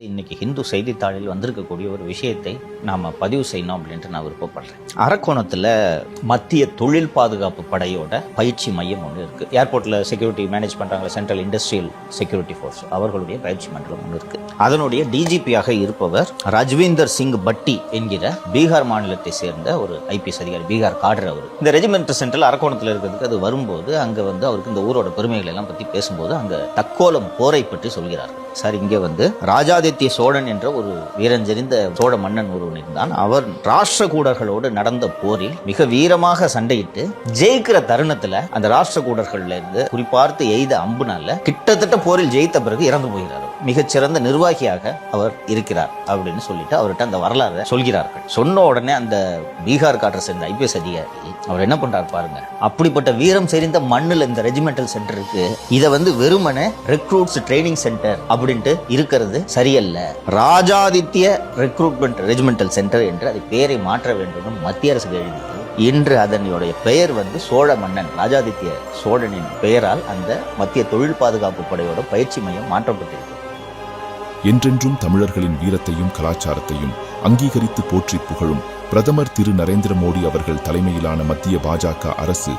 இன்னைக்கு ஹிந்து செய்தித்தாளில் வந்திருக்கக்கூடிய ஒரு விஷயத்தை நாம பதிவு செய்யணும் அப்படின்ட்டு நான் விருப்பப்படுறேன். அரக்கோணத்தில் மத்திய தொழில் பாதுகாப்பு படையோட பயிற்சி மையம் ஒன்று இருக்கு. ஏர்போர்ட்ல செக்யூரிட்டி மேனேஜ் பண்றாங்க, சென்ட்ரல் இண்டஸ்ட்ரியல் செக்யூரிட்டி ஃபோர்ஸ், அவர்களுடைய பயிற்சி மண்டலம் ஒன்று இருக்கு. அதனுடைய டிஜிபியாக இருப்பவர் ராஜ்வீந்தர் சிங் பட்டி என்கிற பீகார் மாநிலத்தை சேர்ந்த ஒரு ஐபிஎஸ் அதிகாரி, பீகார் காடர். அவர் இந்த ரெஜிமெண்ட் சென்ட்ரல் அரக்கோணத்தில் இருக்கிறதுக்கு அது வரும்போது அங்க அவருக்கு இந்த ஊரோட பெருமைகள் எல்லாம் பத்தி பேசும்போது அங்க தக்கோலம் போரை பற்றி சொல்கிறார்கள். சார், இங்கே ராஜாதித்ய சோழன் என்ற ஒரு வீரஞ்செறிந்த சோழ மன்னன் ஒருவன் இருந்தான். அவர் ராஷ்டிரகூடர்களோடு நடந்த போரில் மிக வீரமாக சண்டையிட்டு ஜெயிக்கிற தருணத்துல அந்த ராஷ்டிரகூடர்கள்ல இருந்து குறிப்பார்த்து எய்த அம்புனால கிட்டத்தட்ட போரில் ஜெயித்த பிறகு இறந்து போகிறார். மிகச்சிறந்த நிர்வாகியாக அவர் இருக்கிறார் அப்படின்னு சொல்லிட்டு அவர்கிட்ட அந்த வரலாறு சொல்கிறார்கள். சொன்ன உடனே அந்த பீகார் காற்ற சேர்ந்த ஐபிஎஸ் அதிகாரி அவர் என்ன பண்றார் பாருங்க. அப்படிப்பட்ட வீரம் செறிந்த மண்ணுல இந்த ரெஜிமெண்டல் சென்டர் இருக்கு, இதை வெறுமனே ரெக்ரூட்ஸ் ட்ரைனிங் சென்டர் அப்படின்ட்டு இருக்கிறது சரியல்ல. ராஜாதித்ய ரெக்ரூட்மெண்ட் ரெஜிமெண்டல் சென்டர் என்று அதை பெயரை மாற்ற வேண்டும் மத்திய அரசு எழுதி இன்று அதனுடைய பெயர் சோழ மன்னன் ராஜாதித்ய சோழனின் பெயரால் அந்த மத்திய தொழில் பாதுகாப்பு படையோட பயிற்சி மையம் மாற்றப்பட்டிருக்கிறது. என்றென்றும் தமிழர்களின் வீரத்தையும் கலாச்சாரத்தையும் அங்கீகரித்து போற்றி புகழும் பிரதமர் திரு நரேந்திர மோடி அவர்கள் தலைமையிலான மத்திய பாஜக அரசு